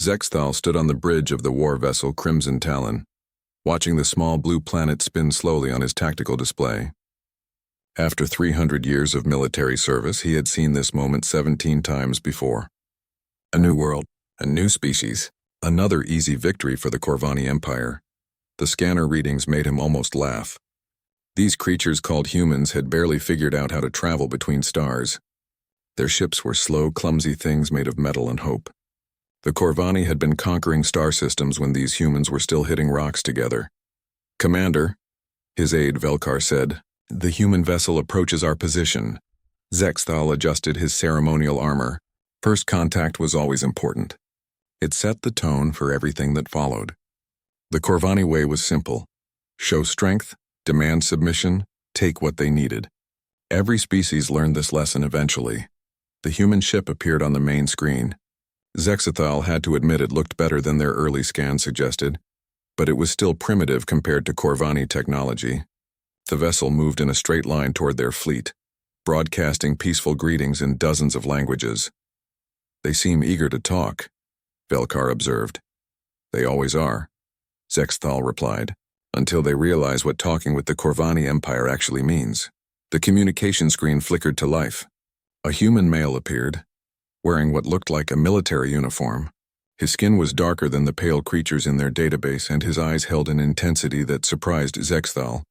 Zexthal stood on the bridge of the war vessel Crimson Talon, watching the small blue planet spin slowly on his tactical display. After 300 years of military service, he had seen this moment 17 times before. A new world, a new species, another easy victory for the Corvani Empire. The scanner readings made him almost laugh. These creatures called humans had barely figured out how to travel between stars. Their ships were slow, clumsy things made of metal and hope. The Corvani had been conquering star systems when these humans were still hitting rocks together. "Commander," his aide Velkar said, "the human vessel approaches our position." Zexthal adjusted his ceremonial armor. First contact was always important. It set the tone for everything that followed. The Corvani way was simple. Show strength, demand submission, take what they needed. Every species learned this lesson eventually. The human ship appeared on the main screen. Zexthal had to admit it looked better than their early scans suggested, but it was still primitive compared to Corvani technology. The vessel moved in a straight line toward their fleet, broadcasting peaceful greetings in dozens of languages. "They seem eager to talk," Velkar observed. "They always are," Zexthal replied, "until they realize what talking with the Corvani Empire actually means." The communication screen flickered to life. A human male appeared, wearing what looked like a military uniform. His skin was darker than the pale creatures in their database, and his eyes held an intensity that surprised Zexthal.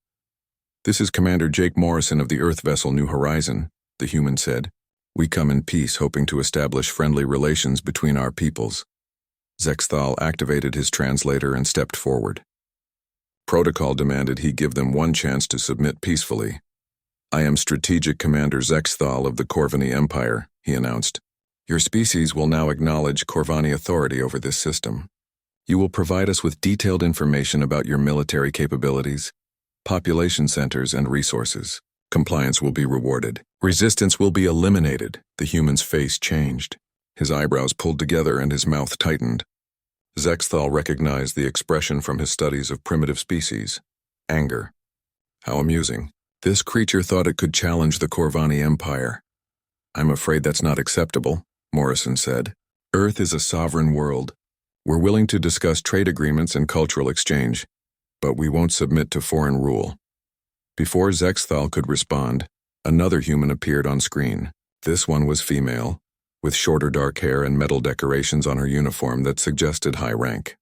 "This is Commander Jake Morrison of the Earth vessel New Horizon," the human said. "We come in peace, hoping to establish friendly relations between our peoples." Zexthal activated his translator and stepped forward. Protocol demanded he give them one chance to submit peacefully. "I am Strategic Commander Zexthal of the Corvani Empire," he announced. "Your species will now acknowledge Corvani authority over this system. You will provide us with detailed information about your military capabilities, population centers, and resources. Compliance will be rewarded. Resistance will be eliminated." The human's face changed. His eyebrows pulled together and his mouth tightened. Zexthal recognized the expression from his studies of primitive species. Anger. How amusing. This creature thought it could challenge the Corvani Empire. "I'm afraid that's not acceptable," Morrison said. "Earth is a sovereign world. We're willing to discuss trade agreements and cultural exchange, but we won't submit to foreign rule." Before Zexthal could respond, another human appeared on screen. This one was female, with shorter dark hair and metal decorations on her uniform that suggested high rank.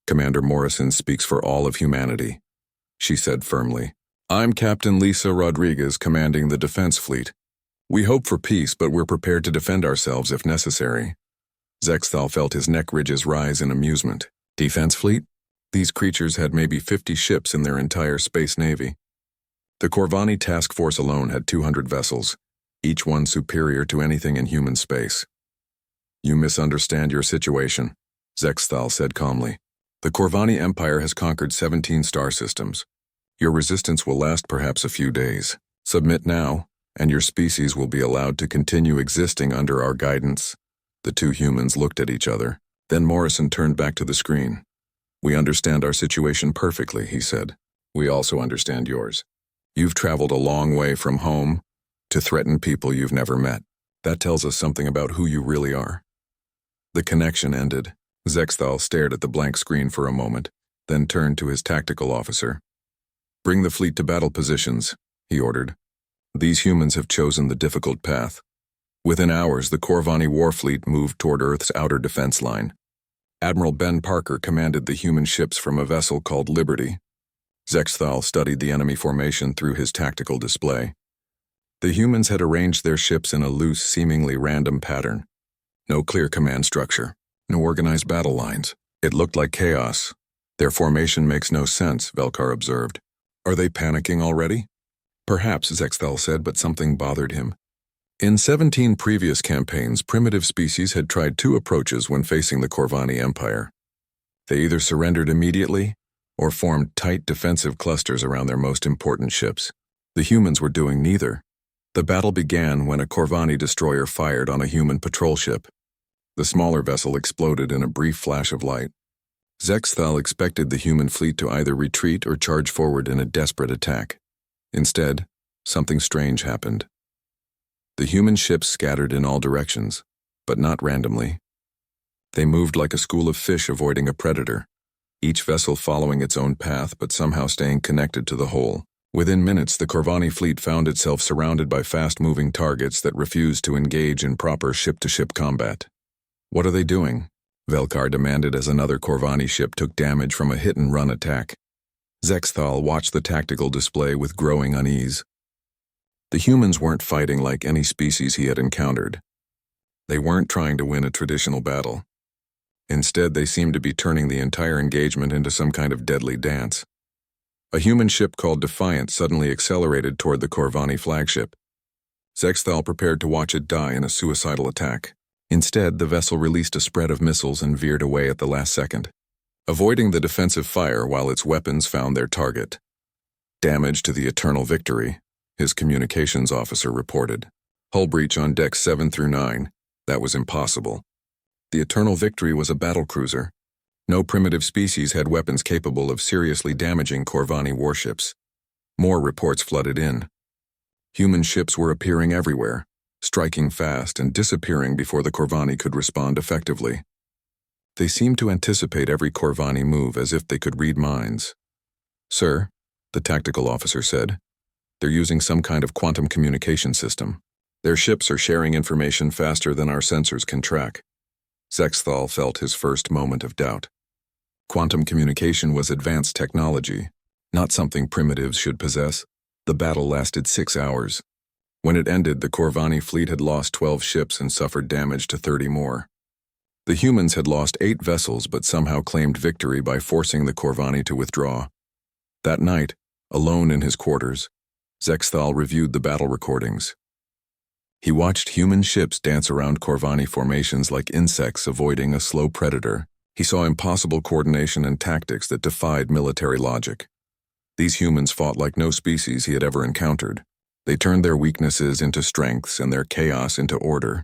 "Commander Morrison speaks for all of humanity," she said firmly. "I'm Captain Lisa Rodriguez, commanding the defense fleet. We hope for peace, but we're prepared to defend ourselves if necessary." Zexthal felt his neck ridges rise in amusement. Defense fleet? These creatures had maybe 50 ships in their entire space navy. The Corvani task force alone had 200 vessels, each one superior to anything in human space. "You misunderstand your situation," Zexthal said calmly. "The Corvani Empire has conquered 17 star systems. Your resistance will last perhaps a few days. Submit now, and your species will be allowed to continue existing under our guidance." The two humans looked at each other. Then Morrison turned back to the screen. "We understand our situation perfectly," he said. "We also understand yours. You've traveled a long way from home to threaten people you've never met. That tells us something about who you really are." The connection ended. Zexthal stared at the blank screen for a moment, then turned to his tactical officer. "Bring the fleet to battle positions," he ordered. "These humans have chosen the difficult path." Within hours, the Corvani war fleet moved toward Earth's outer defense line. Admiral Ben Parker commanded the human ships from a vessel called Liberty. Zexthal studied the enemy formation through his tactical display. The humans had arranged their ships in a loose, seemingly random pattern. No clear command structure, no organized battle lines. It looked like chaos. "Their formation makes no sense," Velkar observed. "Are they panicking already?" "Perhaps," Zexthal said, but something bothered him. In 17 previous campaigns, primitive species had tried two approaches when facing the Corvani Empire. They either surrendered immediately or formed tight defensive clusters around their most important ships. The humans were doing neither. The battle began when a Corvani destroyer fired on a human patrol ship. The smaller vessel exploded in a brief flash of light. Zexthal expected the human fleet to either retreat or charge forward in a desperate attack. Instead, something strange happened. The human ships scattered in all directions, but not randomly. They moved like a school of fish avoiding a predator, each vessel following its own path but somehow staying connected to the whole. Within minutes, the Corvani fleet found itself surrounded by fast-moving targets that refused to engage in proper ship-to-ship combat. "What are they doing?" Velkar demanded as another Corvani ship took damage from a hit-and-run attack. Zexthal watched the tactical display with growing unease. The humans weren't fighting like any species he had encountered. They weren't trying to win a traditional battle. Instead, they seemed to be turning the entire engagement into some kind of deadly dance. A human ship called Defiant suddenly accelerated toward the Corvani flagship. Zexthal prepared to watch it die in a suicidal attack. Instead, the vessel released a spread of missiles and veered away at the last second, avoiding the defensive fire while its weapons found their target. "Damage to the Eternal Victory," his communications officer reported. "Hull breach on decks 7 through 9. That was impossible." The Eternal Victory was a battlecruiser. No primitive species had weapons capable of seriously damaging Corvani warships. More reports flooded in. Human ships were appearing everywhere, striking fast and disappearing before the Corvani could respond effectively. They seemed to anticipate every Corvani move as if they could read minds. "Sir," the tactical officer said, "they're using some kind of quantum communication system. Their ships are sharing information faster than our sensors can track." Zexthal felt his first moment of doubt. Quantum communication was advanced technology, not something primitives should possess. The battle lasted 6 hours. When it ended, the Corvani fleet had lost 12 ships and suffered damage to 30 more. The humans had lost 8 vessels but somehow claimed victory by forcing the Corvani to withdraw. That night, alone in his quarters, Zexthal reviewed the battle recordings. He watched human ships dance around Corvani formations like insects avoiding a slow predator. He saw impossible coordination and tactics that defied military logic. These humans fought like no species he had ever encountered. They turned their weaknesses into strengths and their chaos into order.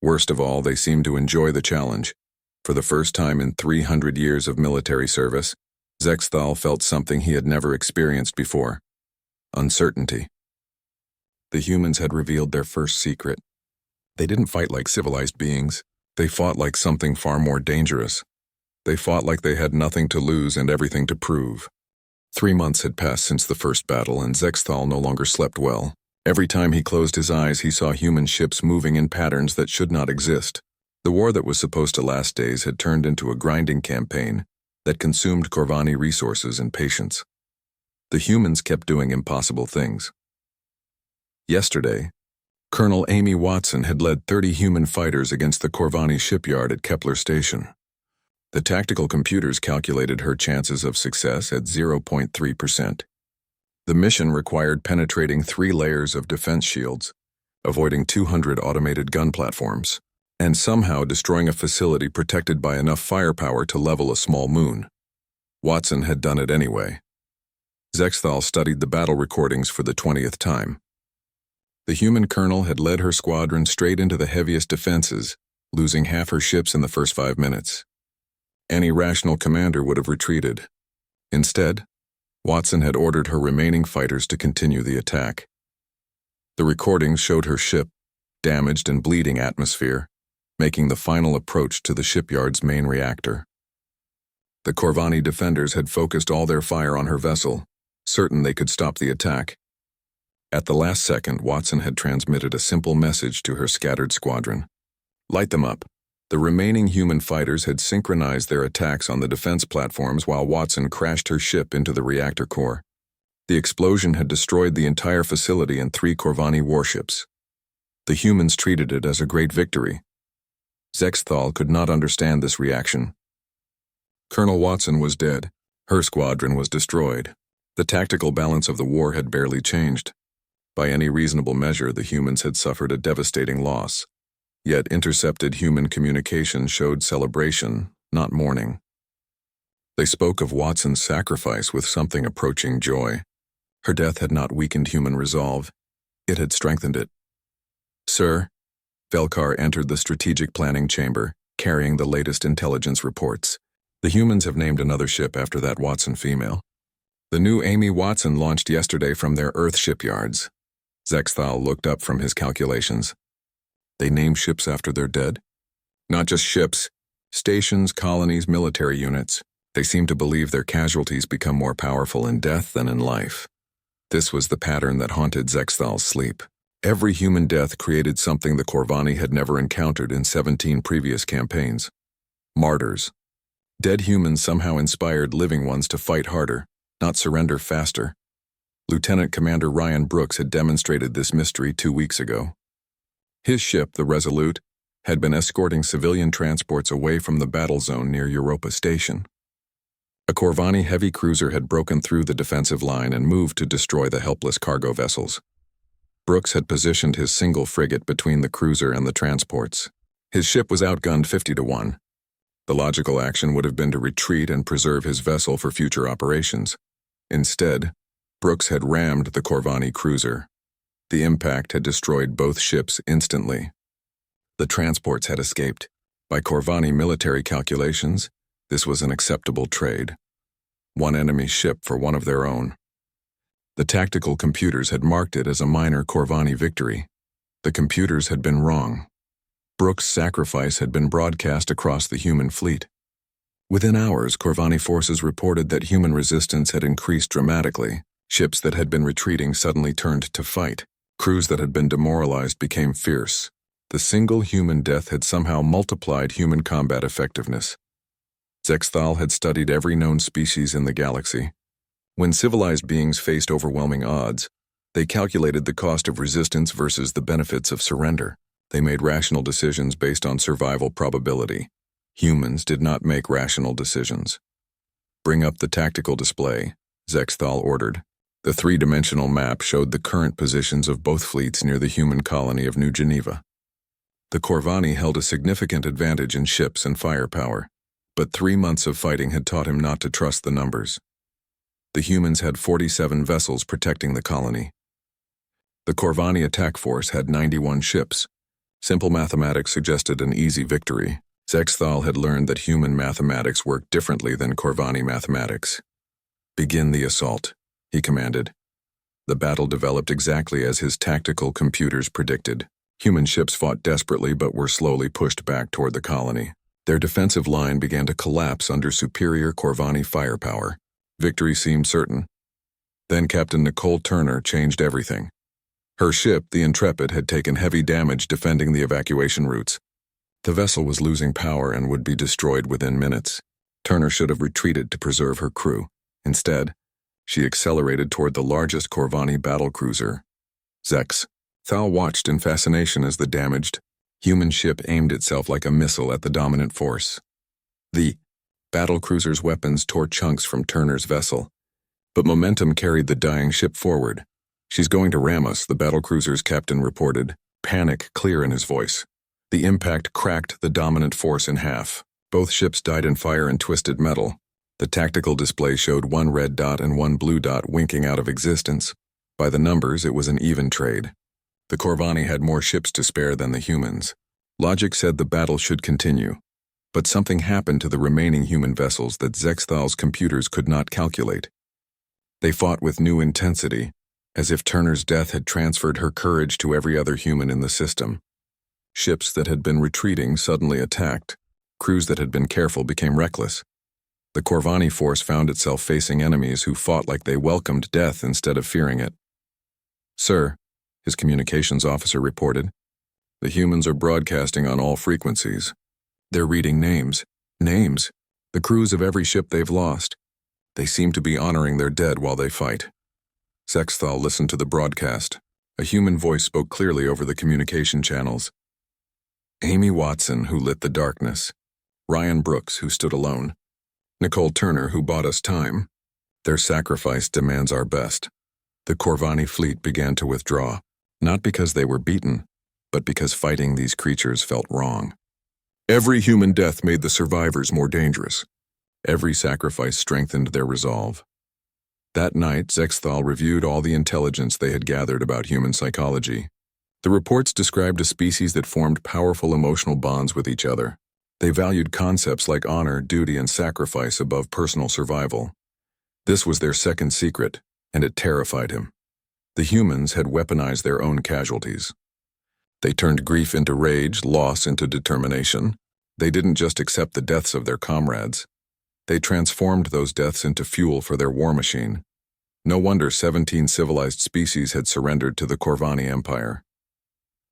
Worst of all, they seemed to enjoy the challenge. For the first time in 300 years of military service, Zexthal felt something he had never experienced before: uncertainty. The humans had revealed their first secret. They didn't fight like civilized beings. They fought like something far more dangerous. They fought like they had nothing to lose and everything to prove. 3 months had passed since the first battle, and Zexthal no longer slept well. Every time he closed his eyes, he saw human ships moving in patterns that should not exist. The war that was supposed to last days had turned into a grinding campaign that consumed Corvani resources and patience. The humans kept doing impossible things. Yesterday, Colonel Amy Watson had led 30 human fighters against the Corvani shipyard at Kepler Station. The tactical computers calculated her chances of success at 0.3%. The mission required penetrating 3 layers of defense shields, avoiding 200 automated gun platforms, and somehow destroying a facility protected by enough firepower to level a small moon. Watson had done it anyway. Zexthal studied the battle recordings for the 20th time. The human colonel had led her squadron straight into the heaviest defenses, losing half her ships in the first 5 minutes. Any rational commander would have retreated. Instead, Watson had ordered her remaining fighters to continue the attack. The recordings showed her ship, damaged and bleeding atmosphere, making the final approach to the shipyard's main reactor. The Corvani defenders had focused all their fire on her vessel, certain they could stop the attack. At the last second, Watson had transmitted a simple message to her scattered squadron: "Light them up." The remaining human fighters had synchronized their attacks on the defense platforms while Watson crashed her ship into the reactor core. The explosion had destroyed the entire facility and 3 Corvani warships. The humans treated it as a great victory. Zexthal could not understand this reaction. Colonel Watson was dead. Her squadron was destroyed. The tactical balance of the war had barely changed. By any reasonable measure, the humans had suffered a devastating loss. Yet intercepted human communication showed celebration, not mourning. They spoke of Watson's sacrifice with something approaching joy. Her death had not weakened human resolve. It had strengthened it. "Sir," Velkar entered the strategic planning chamber, carrying the latest intelligence reports. "The humans have named another ship after that Watson female. The new Amy Watson launched yesterday from their Earth shipyards." Zexthal looked up from his calculations. "They name ships after their dead?" "Not just ships. Stations, colonies, military units. They seemed to believe their casualties become more powerful in death than in life. This was the pattern that haunted Zexthal's sleep. Every human death created something the Corvani had never encountered in 17 previous campaigns. Martyrs. Dead humans somehow inspired living ones to fight harder, not surrender faster. Lieutenant Commander Ryan Brooks had demonstrated this mystery 2 weeks ago. His ship, the Resolute, had been escorting civilian transports away from the battle zone near Europa Station. A Corvani heavy cruiser had broken through the defensive line and moved to destroy the helpless cargo vessels. Brooks had positioned his single frigate between the cruiser and the transports. His ship was outgunned 50-1. The logical action would have been to retreat and preserve his vessel for future operations. Instead, Brooks had rammed the Corvani cruiser. The impact had destroyed both ships instantly. The transports had escaped. By Corvani military calculations, this was an acceptable trade. One enemy ship for one of their own. The tactical computers had marked it as a minor Corvani victory. The computers had been wrong. Brooks' sacrifice had been broadcast across the human fleet. Within hours, Corvani forces reported that human resistance had increased dramatically. Ships that had been retreating suddenly turned to fight. Crews that had been demoralized became fierce. The single human death had somehow multiplied human combat effectiveness. Zexthal had studied every known species in the galaxy. When civilized beings faced overwhelming odds, they calculated the cost of resistance versus the benefits of surrender. They made rational decisions based on survival probability. Humans did not make rational decisions. "Bring up the tactical display," Zexthal ordered. The three-dimensional map showed the current positions of both fleets near the human colony of New Geneva. The Corvani held a significant advantage in ships and firepower, but 3 months of fighting had taught him not to trust the numbers. The humans had 47 vessels protecting the colony. The Corvani attack force had 91 ships. Simple mathematics suggested an easy victory. Zexthal had learned that human mathematics worked differently than Corvani mathematics. "Begin the assault," he commanded. The battle developed exactly as his tactical computers predicted. Human ships fought desperately but were slowly pushed back toward the colony. Their defensive line began to collapse under superior Corvani firepower. Victory seemed certain. Then Captain Nicole Turner changed everything. Her ship, the Intrepid, had taken heavy damage defending the evacuation routes. The vessel was losing power and would be destroyed within minutes. Turner should have retreated to preserve her crew. Instead, she accelerated toward the largest Corvani battlecruiser. Zexthal watched in fascination as the damaged human ship aimed itself like a missile at the dominant force. The battlecruiser's weapons tore chunks from Turner's vessel, but momentum carried the dying ship forward. "She's going to ram us," the battlecruiser's captain reported, panic clear in his voice. The impact cracked the dominant force in half. Both ships died in fire and twisted metal. The tactical display showed one red dot and one blue dot winking out of existence. By the numbers, it was an even trade. The Corvani had more ships to spare than the humans. Logic said the battle should continue. But something happened to the remaining human vessels that Zexthal's computers could not calculate. They fought with new intensity, as if Turner's death had transferred her courage to every other human in the system. Ships that had been retreating suddenly attacked. Crews that had been careful became reckless. The Corvani force found itself facing enemies who fought like they welcomed death instead of fearing it. "Sir," his communications officer reported, "the humans are broadcasting on all frequencies. They're reading names. Names. The crews of every ship they've lost. They seem to be honoring their dead while they fight." Zexthal listened to the broadcast. A human voice spoke clearly over the communication channels. Amy Watson, who lit the darkness. Ryan Brooks, who stood alone. Nicole Turner, who bought us time. Their sacrifice demands our best. The Corvani fleet began to withdraw, not because they were beaten, but because fighting these creatures felt wrong. Every human death made the survivors more dangerous. Every sacrifice strengthened their resolve. That night, Zexthal reviewed all the intelligence they had gathered about human psychology. The reports described a species that formed powerful emotional bonds with each other. They valued concepts like honor, duty, and sacrifice above personal survival. This was their second secret, and it terrified him. The humans had weaponized their own casualties. They turned grief into rage, loss into determination. They didn't just accept the deaths of their comrades. They transformed those deaths into fuel for their war machine. No wonder 17 civilized species had surrendered to the Corvani Empire.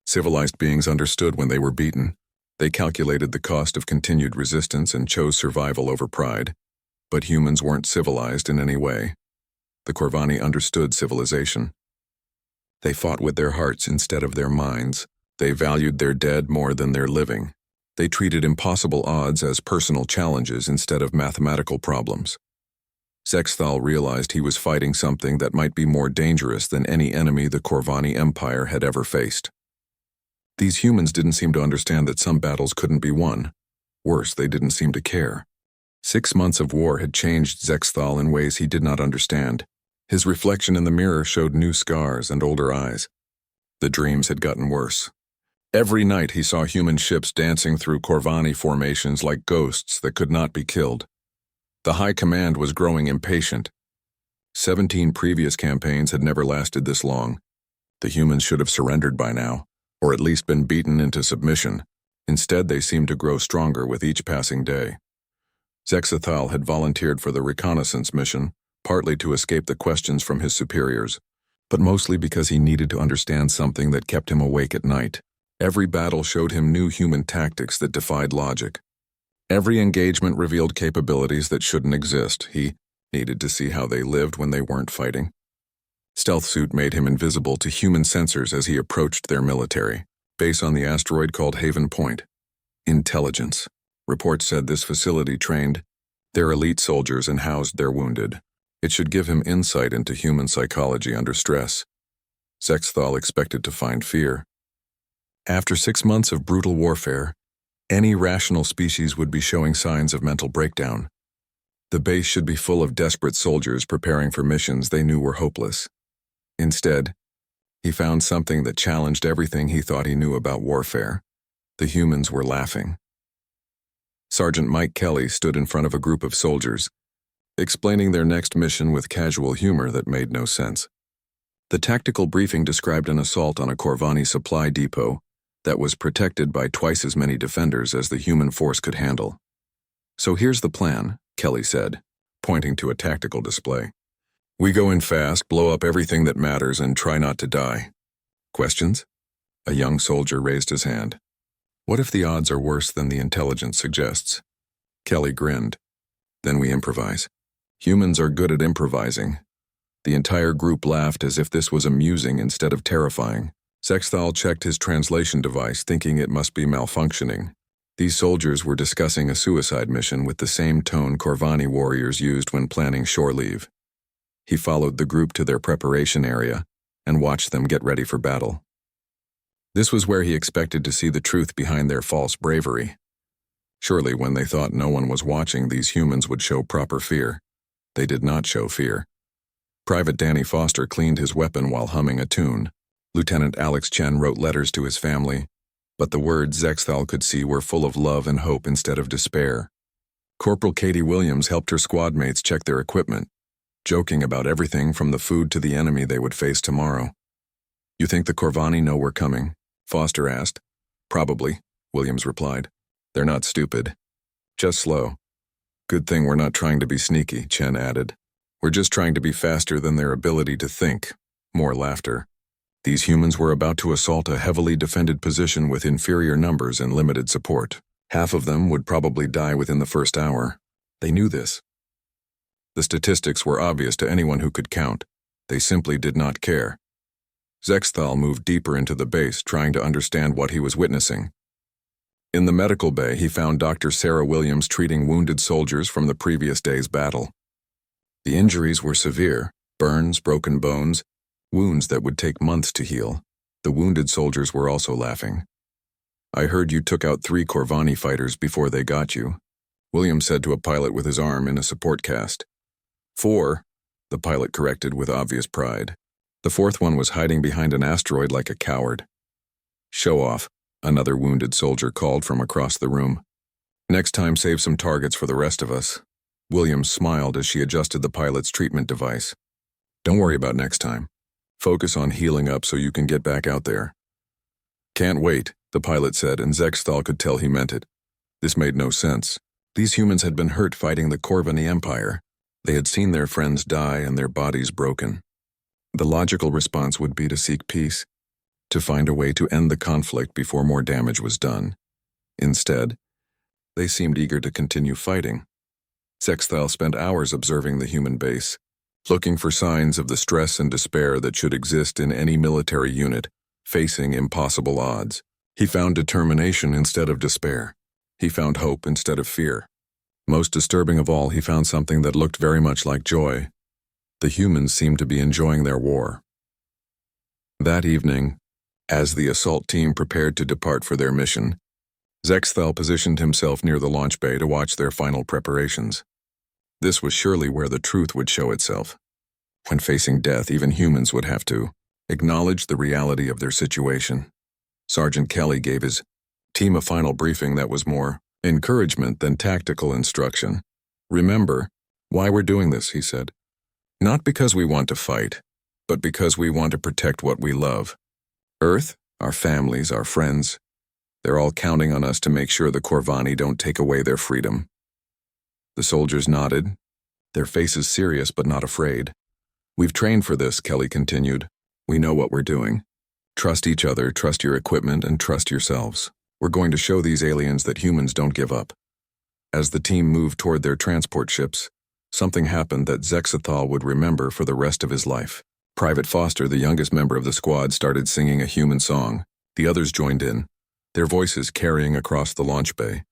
Civilized beings understood when they were beaten. They calculated the cost of continued resistance and chose survival over pride. But humans weren't civilized in any way. The Corvani understood civilization. They fought with their hearts instead of their minds. They valued their dead more than their living. They treated impossible odds as personal challenges instead of mathematical problems. Zexthal realized he was fighting something that might be more dangerous than any enemy the Corvani Empire had ever faced. These humans didn't seem to understand that some battles couldn't be won. Worse, they didn't seem to care. 6 months of war had changed Zexthal in ways he did not understand. His reflection in the mirror showed new scars and older eyes. The dreams had gotten worse. Every night he saw human ships dancing through Corvani formations like ghosts that could not be killed. The High Command was growing impatient. 17 previous campaigns had never lasted this long. The humans should have surrendered by now, or at least been beaten into submission. Instead, they seemed to grow stronger with each passing day. Zexthal had volunteered for the reconnaissance mission, partly to escape the questions from his superiors, but mostly because he needed to understand something that kept him awake at night. Every battle showed him new human tactics that defied logic. Every engagement revealed capabilities that shouldn't exist. He needed to see how they lived when they weren't fighting. Stealth suit made him invisible to human sensors as he approached their military base on the asteroid called Haven Point. Intelligence. Reports said this facility trained their elite soldiers and housed their wounded. It should give him insight into human psychology under stress. Zexthal expected to find fear. After 6 months of brutal warfare, any rational species would be showing signs of mental breakdown. The base should be full of desperate soldiers preparing for missions they knew were hopeless. Instead, he found something that challenged everything he thought he knew about warfare. The humans were laughing. Sergeant Mike Kelly stood in front of a group of soldiers, explaining their next mission with casual humor that made no sense. The tactical briefing described an assault on a Corvani supply depot that was protected by twice as many defenders as the human force could handle. "So here's the plan," Kelly said, pointing to a tactical display. "We go in fast, blow up everything that matters, and try not to die." Questions? A young soldier raised his hand. "What if the odds are worse than the intelligence suggests?" Kelly grinned. "Then we improvise. Humans are good at improvising." The entire group laughed as if this was amusing instead of terrifying. Zexthal checked his translation device, thinking it must be malfunctioning. These soldiers were discussing a suicide mission with the same tone Corvani warriors used when planning shore leave. He followed the group to their preparation area and watched them get ready for battle. This was where he expected to see the truth behind their false bravery. Surely, when they thought no one was watching, these humans would show proper fear. They did not show fear. Private Danny Foster cleaned his weapon while humming a tune. Lieutenant Alex Chen wrote letters to his family, but the words Zexthal could see were full of love and hope instead of despair. Corporal Katie Williams helped her squad mates check their equipment, joking about everything from the food to the enemy they would face tomorrow. "You think the Corvani know we're coming?" Foster asked. "Probably," Williams replied. "They're not stupid. Just slow. Good thing we're not trying to be sneaky," Chen added. "We're just trying to be faster than their ability to think." More laughter. These humans were about to assault a heavily defended position with inferior numbers and limited support. Half of them would probably die within the first hour. They knew this. The statistics were obvious to anyone who could count. They simply did not care. Zexthal moved deeper into the base, trying to understand what he was witnessing. In the medical bay, he found Dr. Sarah Williams treating wounded soldiers from the previous day's battle. The injuries were severe: burns, broken bones, wounds that would take months to heal. The wounded soldiers were also laughing. "I heard you took out 3 Corvani fighters before they got you," Williams said to a pilot with his arm in a support cast. 4, the pilot corrected with obvious pride. The 4th one was hiding behind an asteroid like a coward. "Show off," another wounded soldier called from across the room. "Next time, save some targets for the rest of us." Williams smiled as she adjusted the pilot's treatment device. "Don't worry about next time. Focus on healing up so you can get back out there." "Can't wait," the pilot said, and Zexthal could tell he meant it. This made no sense. These humans had been hurt fighting the Corvani Empire. They had seen their friends die and their bodies broken. The logical response would be to seek peace, to find a way to end the conflict before more damage was done. Instead, they seemed eager to continue fighting. Zexthal spent hours observing the human base, looking for signs of the stress and despair that should exist in any military unit facing impossible odds. He found determination instead of despair. He found hope instead of fear. Most disturbing of all, he found something that looked very much like joy. The humans seemed to be enjoying their war. That evening, as the assault team prepared to depart for their mission, Zexthal positioned himself near the launch bay to watch their final preparations. This was surely where the truth would show itself. When facing death, even humans would have to acknowledge the reality of their situation. Sergeant Kelly gave his team a final briefing that was more encouragement than tactical instruction. "Remember why we're doing this," he said. "Not because we want to fight, but because we want to protect what we love. Earth, our families, our friends, they're all counting on us to make sure the Corvani don't take away their freedom." The soldiers nodded, their faces serious but not afraid. "We've trained for this," Kelly continued. "We know what we're doing. Trust each other, trust your equipment, and trust yourselves. We're going to show these aliens that humans don't give up." As the team moved toward their transport ships, something happened that Zexthal would remember for the rest of his life. Private Foster, the youngest member of the squad, started singing a human song. The others joined in, their voices carrying across the launch bay.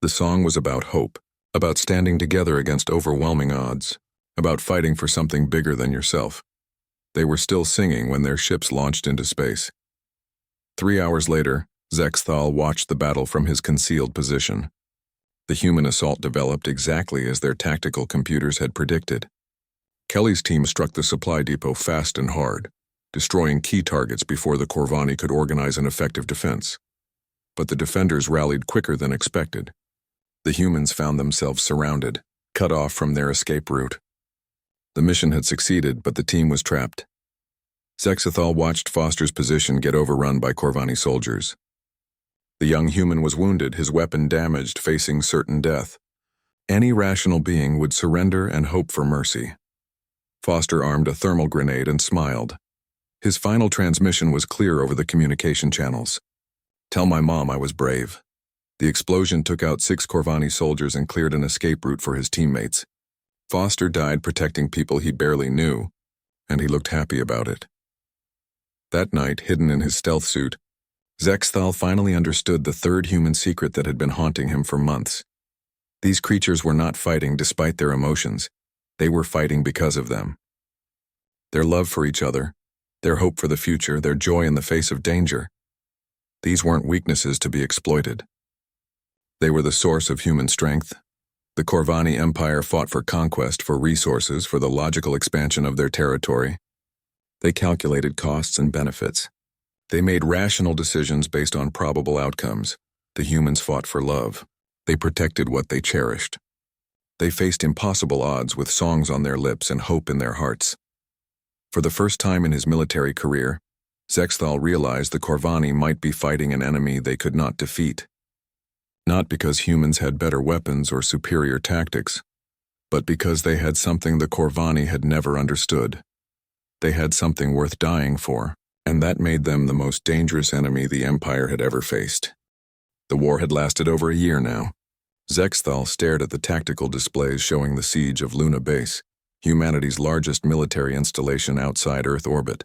The song was about hope, about standing together against overwhelming odds, about fighting for something bigger than yourself. They were still singing when their ships launched into space. 3 hours later, Zexthal watched the battle from his concealed position. The human assault developed exactly as their tactical computers had predicted. Kelly's team struck the supply depot fast and hard, destroying key targets before the Corvani could organize an effective defense. But the defenders rallied quicker than expected. The humans found themselves surrounded, cut off from their escape route. The mission had succeeded, but the team was trapped. Zexthal watched Foster's position get overrun by Corvani soldiers. The young human was wounded, his weapon damaged, facing certain death. Any rational being would surrender and hope for mercy. Foster armed a thermal grenade and smiled. His final transmission was clear over the communication channels. "Tell my mom I was brave." The explosion took out 6 Corvani soldiers and cleared an escape route for his teammates. Foster died protecting people he barely knew, and he looked happy about it. That night, hidden in his stealth suit, Zexthal finally understood the third human secret that had been haunting him for months. These creatures were not fighting despite their emotions. They were fighting because of them. Their love for each other, their hope for the future, their joy in the face of danger. These weren't weaknesses to be exploited. They were the source of human strength. The Corvani Empire fought for conquest, for resources, for the logical expansion of their territory. They calculated costs and benefits. They made rational decisions based on probable outcomes. The humans fought for love. They protected what they cherished. They faced impossible odds with songs on their lips and hope in their hearts. For the first time in his military career, Zexthal realized the Corvani might be fighting an enemy they could not defeat. Not because humans had better weapons or superior tactics, but because they had something the Corvani had never understood. They had something worth dying for, and that made them the most dangerous enemy the Empire had ever faced. The war had lasted over a year now. Zexthal stared at the tactical displays showing the siege of Luna Base, humanity's largest military installation outside Earth orbit.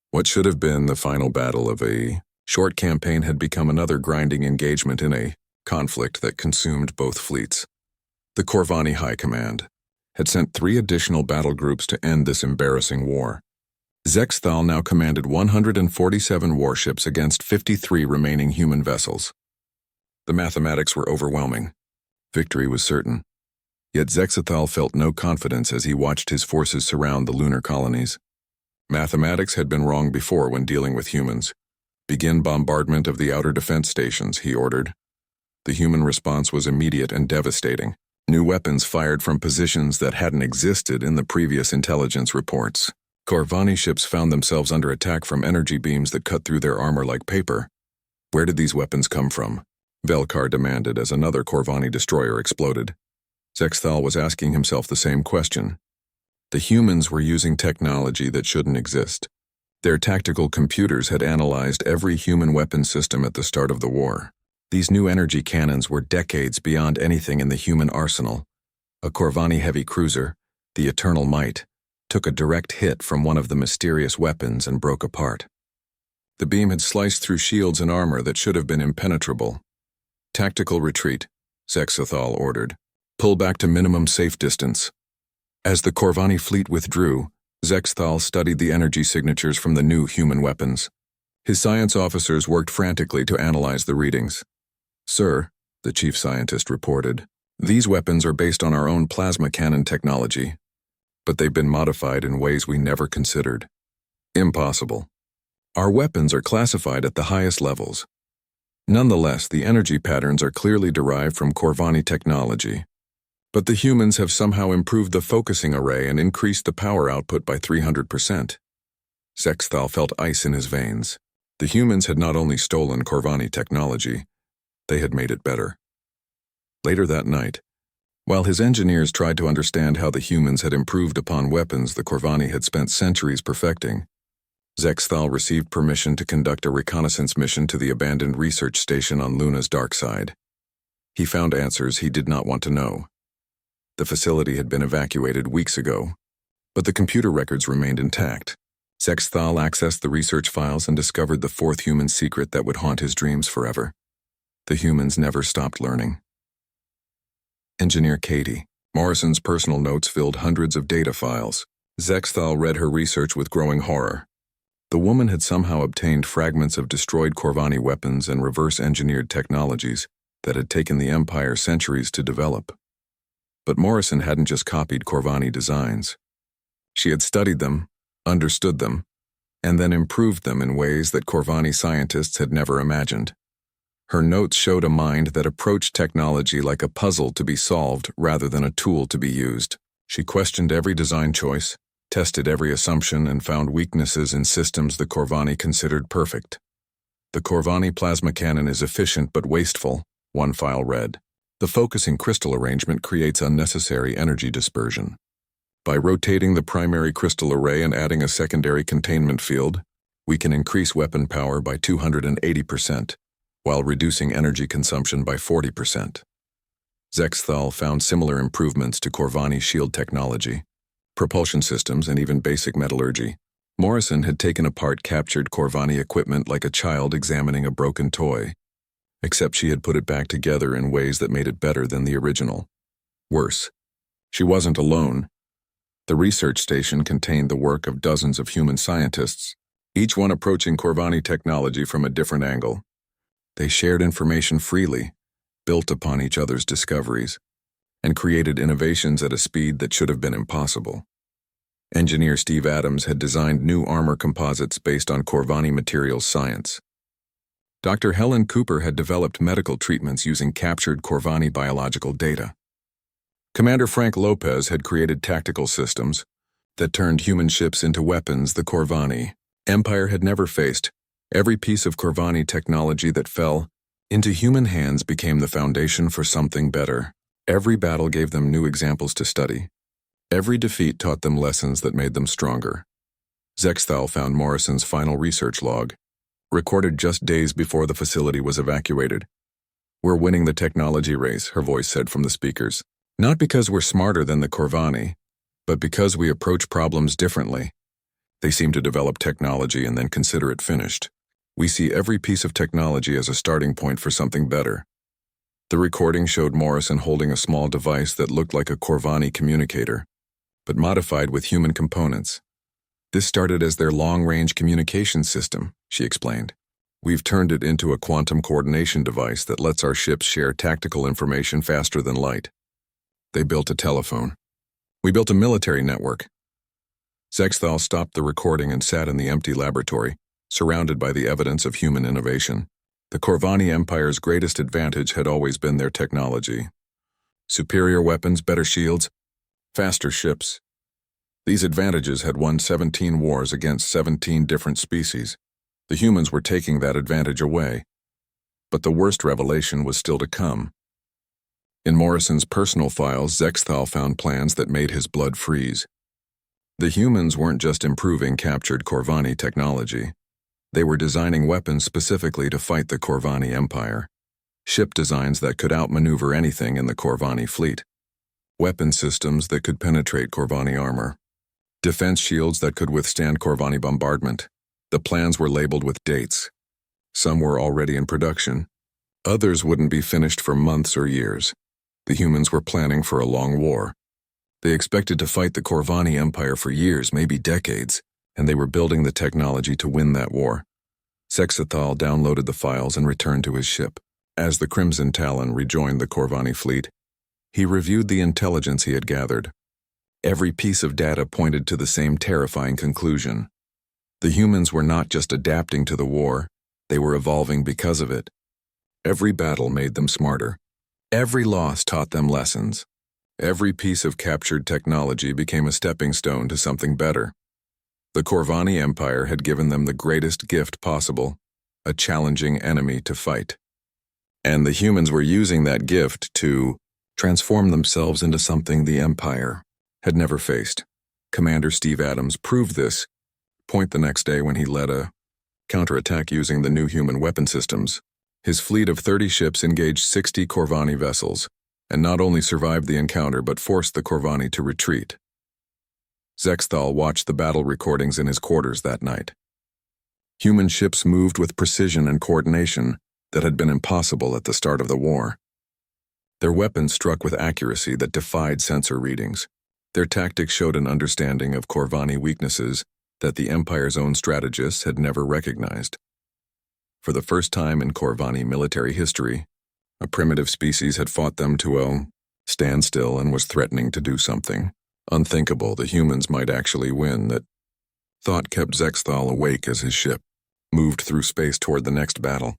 What should have been the final battle of a short campaign had become another grinding engagement in a conflict that consumed both fleets. The Corvani High Command had sent 3 additional battle groups to end this embarrassing war. Zexthal now commanded 147 warships against 53 remaining human vessels. The mathematics were overwhelming. Victory was certain. Yet Zexthal felt no confidence as he watched his forces surround the lunar colonies. Mathematics had been wrong before when dealing with humans. "Begin bombardment of the outer defense stations," he ordered. The human response was immediate and devastating. New weapons fired from positions that hadn't existed in the previous intelligence reports. Corvani ships found themselves under attack from energy beams that cut through their armor like paper. Where did these weapons come from? Velkar demanded as another Corvani destroyer exploded. Zexthal was asking himself the same question. The humans were using technology that shouldn't exist. Their tactical computers had analyzed every human weapon system at the start of the war. These new energy cannons were decades beyond anything in the human arsenal. A Corvani heavy cruiser, the Eternal Might, took a direct hit from one of the mysterious weapons and broke apart. The beam had sliced through shields and armor that should have been impenetrable. Tactical retreat, Zexthal ordered. Pull back to minimum safe distance. As the Corvani fleet withdrew, Zexthal studied the energy signatures from the new human weapons. His science officers worked frantically to analyze the readings. Sir, the chief scientist reported, these weapons are based on our own plasma cannon technology, but they've been modified in ways we never considered. Impossible. Our weapons are classified at the highest levels. Nonetheless, the energy patterns are clearly derived from Corvani technology. But the humans have somehow improved the focusing array and increased the power output by 300%. Zexthal felt ice in his veins. The humans had not only stolen Corvani technology, they had made it better. Later that night, while his engineers tried to understand how the humans had improved upon weapons the Corvani had spent centuries perfecting, Zexthal received permission to conduct a reconnaissance mission to the abandoned research station on Luna's dark side. He found answers he did not want to know. The facility had been evacuated weeks ago, but the computer records remained intact. Zexthal accessed the research files and discovered the fourth human secret that would haunt his dreams forever. The humans never stopped learning. Engineer Katie. Morrison's personal notes filled hundreds of data files. Zexthal read her research with growing horror. The woman had somehow obtained fragments of destroyed Corvani weapons and reverse-engineered technologies that had taken the Empire centuries to develop. But Morrison hadn't just copied Corvani designs. She had studied them, understood them, and then improved them in ways that Corvani scientists had never imagined. Her notes showed a mind that approached technology like a puzzle to be solved rather than a tool to be used. She questioned every design choice, tested every assumption, and found weaknesses in systems the Corvani considered perfect. The Corvani plasma cannon is efficient but wasteful, one file read. The focusing crystal arrangement creates unnecessary energy dispersion. By rotating the primary crystal array and adding a secondary containment field, we can increase weapon power by 280%, while reducing energy consumption by 40%. Zexthal found similar improvements to Corvani shield technology, propulsion systems, and even basic metallurgy. Morrison had taken apart captured Corvani equipment like a child examining a broken toy, except she had put it back together in ways that made it better than the original. Worse, she wasn't alone. The research station contained the work of dozens of human scientists, each one approaching Corvani technology from a different angle. They shared information freely, built upon each other's discoveries, and created innovations at a speed that should have been impossible. Engineer Steve Adams had designed new armor composites based on Corvani materials science. Dr. Helen Cooper had developed medical treatments using captured Corvani biological data. Commander Frank Lopez had created tactical systems that turned human ships into weapons the Corvani Empire had never faced. Every piece of Corvani technology that fell into human hands became the foundation for something better. Every battle gave them new examples to study. Every defeat taught them lessons that made them stronger. Zexthal found Morrison's final research log, recorded just days before the facility was evacuated. "We're winning the technology race," her voice said from the speakers. "Not because we're smarter than the Corvani, but because we approach problems differently. They seem to develop technology and then consider it finished. We see every piece of technology as a starting point for something better." The recording showed Morrison holding a small device that looked like a Corvani communicator, but modified with human components. "This started as their long-range communication system," she explained. "We've turned it into a quantum coordination device that lets our ships share tactical information faster than light. They built a telephone. We built a military network." Zexthal stopped the recording and sat in the empty laboratory, surrounded by the evidence of human innovation. The Corvani Empire's greatest advantage had always been their technology. Superior weapons, better shields, faster ships. These advantages had won 17 wars against 17 different species. The humans were taking that advantage away. But the worst revelation was still to come. In Morrison's personal files, Zexthal found plans that made his blood freeze. The humans weren't just improving captured Corvani technology. They were designing weapons specifically to fight the Corvani Empire. Ship designs that could outmaneuver anything in the Corvani fleet. Weapon systems that could penetrate Corvani armor. Defense shields that could withstand Corvani bombardment. The plans were labeled with dates. Some were already in production. Others wouldn't be finished for months or years. The humans were planning for a long war. They expected to fight the Corvani Empire for years, maybe decades, and they were building the technology to win that war. Zexthal downloaded the files and returned to his ship. As the Crimson Talon rejoined the Corvani fleet, he reviewed the intelligence he had gathered. Every piece of data pointed to the same terrifying conclusion. The humans were not just adapting to the war, they were evolving because of it. Every battle made them smarter. Every loss taught them lessons. Every piece of captured technology became a stepping stone to something better. The Corvani Empire had given them the greatest gift possible, a challenging enemy to fight. And the humans were using that gift to transform themselves into something the Empire had never faced. Commander Steve Adams proved this point the next day when he led a counterattack using the new human weapon systems. His fleet of 30 ships engaged 60 Corvani vessels, and not only survived the encounter but forced the Corvani to retreat. Zexthal watched the battle recordings in his quarters that night. Human ships moved with precision and coordination that had been impossible at the start of the war. Their weapons struck with accuracy that defied sensor readings. Their tactics showed an understanding of Corvani weaknesses that the Empire's own strategists had never recognized. For the first time in Corvani military history, a primitive species had fought them to a standstill and was threatening to do something unthinkable. The humans might actually win. That thought kept Zexthal awake as his ship moved through space toward the next battle.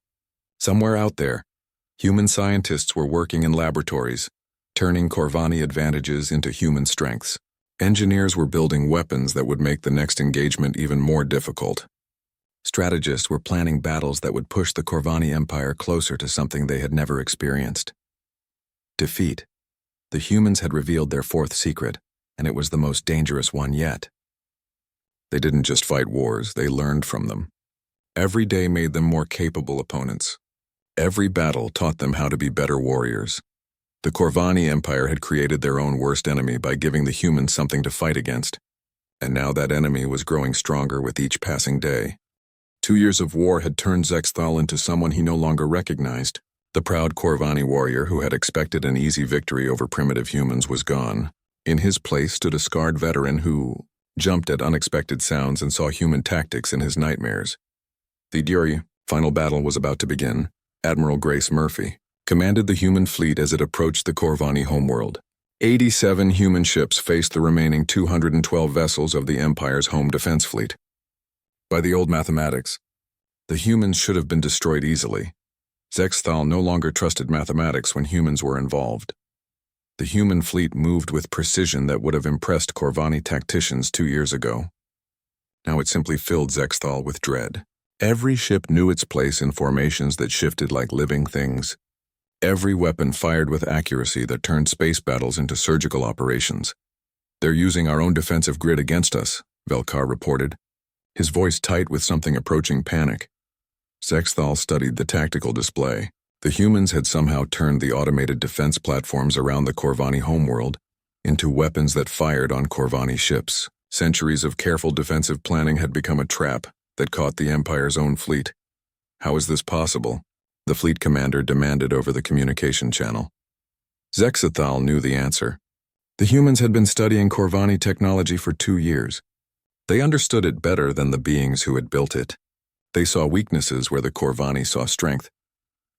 Somewhere out there, human scientists were working in laboratories, turning Corvani advantages into human strengths. Engineers were building weapons that would make the next engagement even more difficult. Strategists were planning battles that would push the Corvani Empire closer to something they had never experienced. Defeat. The humans had revealed their fourth secret, and it was the most dangerous one yet. They didn't just fight wars, they learned from them. Every day made them more capable opponents. Every battle taught them how to be better warriors. The Corvani Empire had created their own worst enemy by giving the humans something to fight against, and now that enemy was growing stronger with each passing day. 2 years of war had turned Zexthal into someone he no longer recognized. The proud Corvani warrior who had expected an easy victory over primitive humans was gone. In his place stood a scarred veteran who jumped at unexpected sounds and saw human tactics in his nightmares. The final battle was about to begin. Admiral Grace Murphy commanded the human fleet as it approached the Corvani homeworld. 87 human ships faced the remaining 212 vessels of the Empire's home defense fleet. By the old mathematics, the humans should have been destroyed easily. Zexthal no longer trusted mathematics when humans were involved. The human fleet moved with precision that would have impressed Corvani tacticians 2 years ago. Now it simply filled Zexthal with dread. Every ship knew its place in formations that shifted like living things. Every weapon fired with accuracy that turned space battles into surgical operations. "They're using our own defensive grid against us," Velkar reported, his voice tight with something approaching panic. Zexthal studied the tactical display. The humans had somehow turned the automated defense platforms around the Corvani homeworld into weapons that fired on Corvani ships. Centuries of careful defensive planning had become a trap that caught the Empire's own fleet. How is this possible? The fleet commander demanded over the communication channel. Zexthal knew the answer. The humans had been studying Corvani technology for 2 years. They understood it better than the beings who had built it. They saw weaknesses where the Corvani saw strength.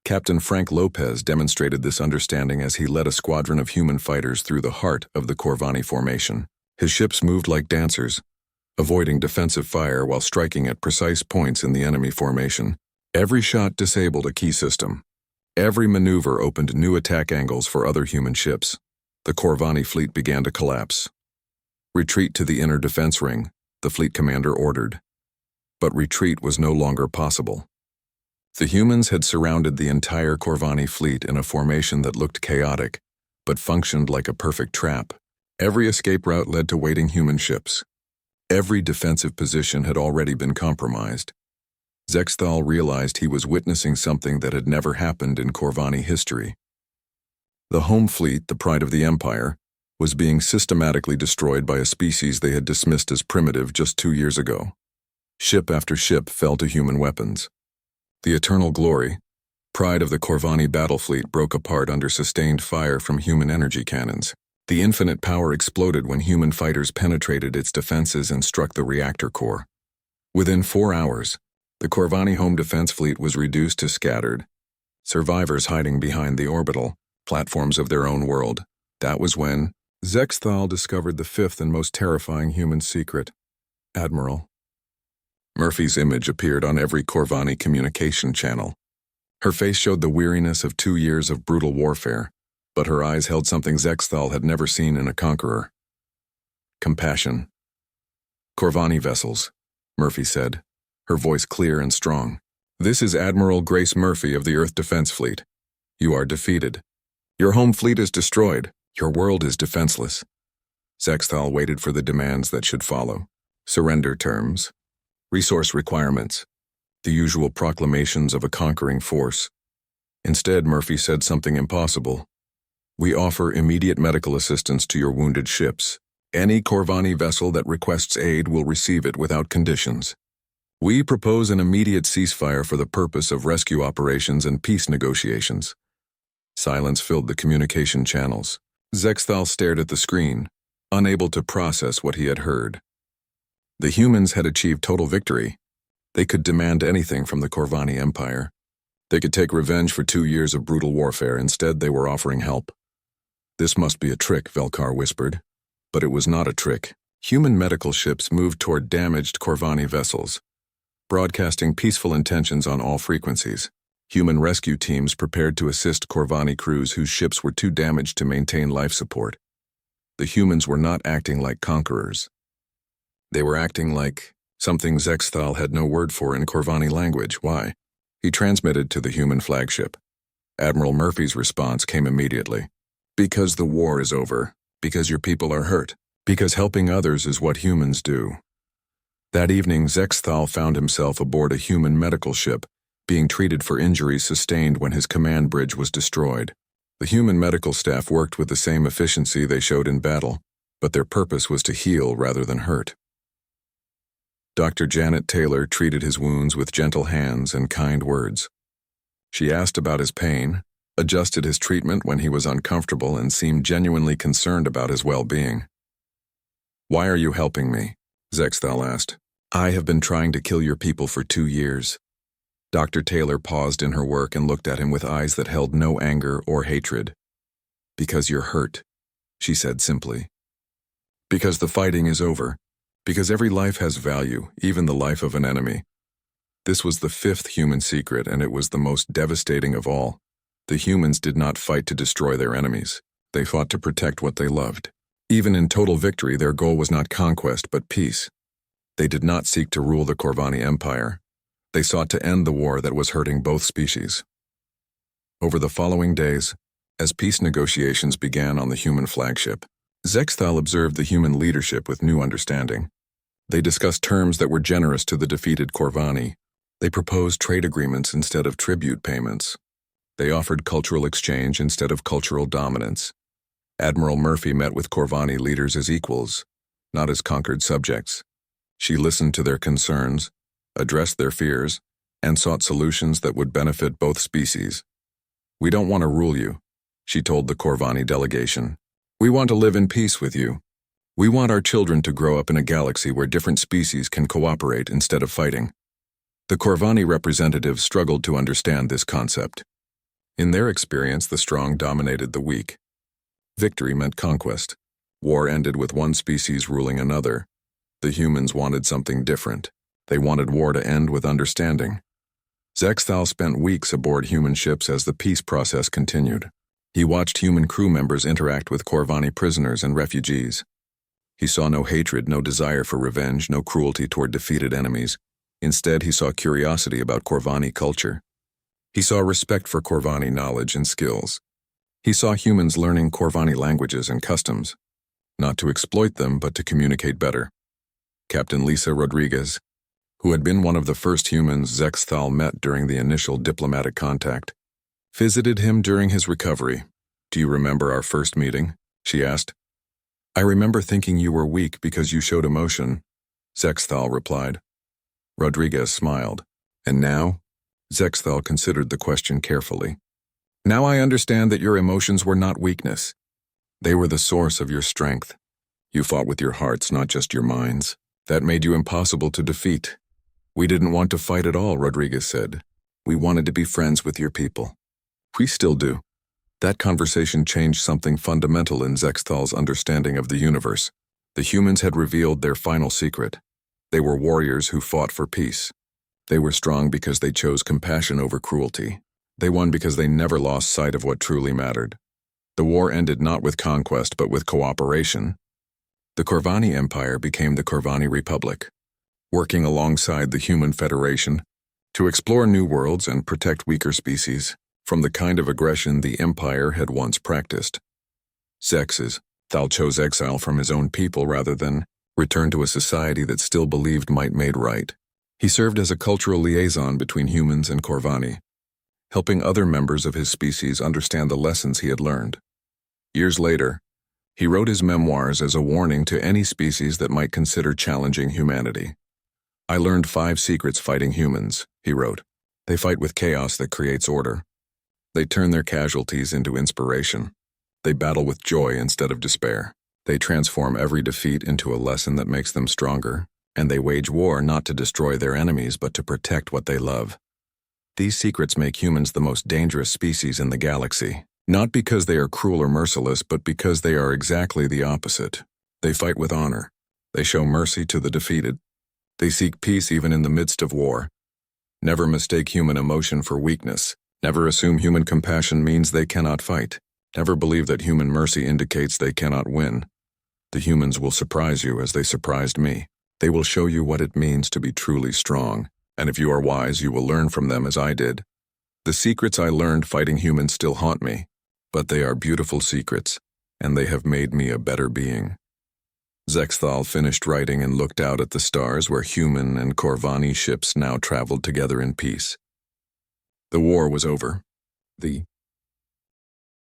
Captain Frank Lopez demonstrated this understanding as he led a squadron of human fighters through the heart of the Corvani formation. His ships moved like dancers, avoiding defensive fire while striking at precise points in the enemy formation. Every shot disabled a key system. Every maneuver opened new attack angles for other human ships. The Corvani fleet began to collapse. "Retreat to the inner defense ring," the fleet commander ordered. But retreat was no longer possible. The humans had surrounded the entire Corvani fleet in a formation that looked chaotic, but functioned like a perfect trap. Every escape route led to waiting human ships. Every defensive position had already been compromised. Zexthal realized he was witnessing something that had never happened in Corvani history. The home fleet, the pride of the Empire, was being systematically destroyed by a species they had dismissed as primitive just 2 years ago. Ship after ship fell to human weapons. The eternal glory, pride of the Corvani battle fleet, broke apart under sustained fire from human energy cannons. The infinite power exploded when human fighters penetrated its defenses and struck the reactor core. Within 4 hours, the Corvani home defense fleet was reduced to scattered survivors hiding behind the orbital platforms of their own world. That was when Zexthal discovered the fifth and most terrifying human secret: Admiral. Murphy's image appeared on every Corvani communication channel. Her face showed the weariness of 2 years of brutal warfare, but her eyes held something Zexthal had never seen in a conqueror: compassion. "Corvani vessels," Murphy said, her voice clear and strong. "This is Admiral Grace Murphy of the Earth Defense Fleet. You are defeated. Your home fleet is destroyed. Your world is defenseless." Zexthal waited for the demands that should follow. Surrender terms, resource requirements, the usual proclamations of a conquering force. Instead, Murphy said something impossible. "We offer immediate medical assistance to your wounded ships. Any Corvani vessel that requests aid will receive it without conditions. We propose an immediate ceasefire for the purpose of rescue operations and peace negotiations." Silence filled the communication channels. Zexthal stared at the screen, unable to process what he had heard. The humans had achieved total victory. They could demand anything from the Corvani Empire. They could take revenge for 2 years of brutal warfare. Instead, they were offering help. "This must be a trick," Velkar whispered. But it was not a trick. Human medical ships moved toward damaged Corvani vessels, broadcasting peaceful intentions on all frequencies. Human rescue teams prepared to assist Corvani crews whose ships were too damaged to maintain life support. The humans were not acting like conquerors. They were acting like something Zexthal had no word for in Corvani language. Why? He transmitted to the human flagship. Admiral Murphy's response came immediately. "Because the war is over. Because your people are hurt. Because helping others is what humans do." That evening, Zexthal found himself aboard a human medical ship, being treated for injuries sustained when his command bridge was destroyed. The human medical staff worked with the same efficiency they showed in battle, but their purpose was to heal rather than hurt. Dr. Janet Taylor treated his wounds with gentle hands and kind words. She asked about his pain, adjusted his treatment when he was uncomfortable, and seemed genuinely concerned about his well-being. "Why are you helping me?" Zexthal asked. "I have been trying to kill your people for 2 years. Dr. Taylor paused in her work and looked at him with eyes that held no anger or hatred. "Because you're hurt," she said simply. "Because the fighting is over. Because every life has value, even the life of an enemy." This was the fifth human secret, and it was the most devastating of all. The humans did not fight to destroy their enemies. They fought to protect what they loved. Even in total victory, their goal was not conquest, but peace. They did not seek to rule the Corvani Empire. They sought to end the war that was hurting both species. Over the following days, as peace negotiations began on the human flagship, Zexthal observed the human leadership with new understanding. They discussed terms that were generous to the defeated Corvani. They proposed trade agreements instead of tribute payments. They offered cultural exchange instead of cultural dominance. Admiral Murphy met with Corvani leaders as equals, not as conquered subjects. She listened to their concerns, addressed their fears, and sought solutions that would benefit both species. "We don't want to rule you," she told the Corvani delegation. "We want to live in peace with you. We want our children to grow up in a galaxy where different species can cooperate instead of fighting." The Corvani representatives struggled to understand this concept. In their experience, the strong dominated the weak. Victory meant conquest. War ended with one species ruling another. The humans wanted something different. They wanted war to end with understanding. Zexthal spent weeks aboard human ships as the peace process continued. He watched human crew members interact with Corvani prisoners and refugees. He saw no hatred, no desire for revenge, no cruelty toward defeated enemies. Instead, he saw curiosity about Corvani culture. He saw respect for Corvani knowledge and skills. He saw humans learning Corvani languages and customs, not to exploit them but to communicate better. Captain Lisa Rodriguez, who had been one of the first humans Zexthal met during the initial diplomatic contact, visited him during his recovery. "Do you remember our first meeting?" she asked. "I remember thinking you were weak because you showed emotion," Zexthal replied. Rodriguez smiled. "And now?" Zexthal considered the question carefully. "Now I understand that your emotions were not weakness. They were the source of your strength. You fought with your hearts, not just your minds. That made you impossible to defeat." "We didn't want to fight at all," Rodriguez said. "We wanted to be friends with your people." "We still do." That conversation changed something fundamental in Zexthal's understanding of the universe. The humans had revealed their final secret. They were warriors who fought for peace. They were strong because they chose compassion over cruelty. They won because they never lost sight of what truly mattered. The war ended not with conquest but with cooperation. The Corvani Empire became the Corvani Republic, working alongside the Human Federation to explore new worlds and protect weaker species from the kind of aggression the Empire had once practiced. Thal chose exile from his own people rather than return to a society that still believed might made right. He served as a cultural liaison between humans and Corvani, helping other members of his species understand the lessons he had learned. Years later, he wrote his memoirs as a warning to any species that might consider challenging humanity. "I learned 5 secrets fighting humans," he wrote. "They fight with chaos that creates order. They turn their casualties into inspiration. They battle with joy instead of despair. They transform every defeat into a lesson that makes them stronger, and they wage war not to destroy their enemies but to protect what they love. These secrets make humans the most dangerous species in the galaxy, not because they are cruel or merciless, but because they are exactly the opposite. They fight with honor. They show mercy to the defeated. They seek peace even in the midst of war. Never mistake human emotion for weakness. Never assume human compassion means they cannot fight. Never believe that human mercy indicates they cannot win. The humans will surprise you as they surprised me. They will show you what it means to be truly strong, and if you are wise, you will learn from them as I did. The secrets I learned fighting humans still haunt me, but they are beautiful secrets, and they have made me a better being." Zexthal finished writing and looked out at the stars where human and Corvani ships now traveled together in peace. The war was over. The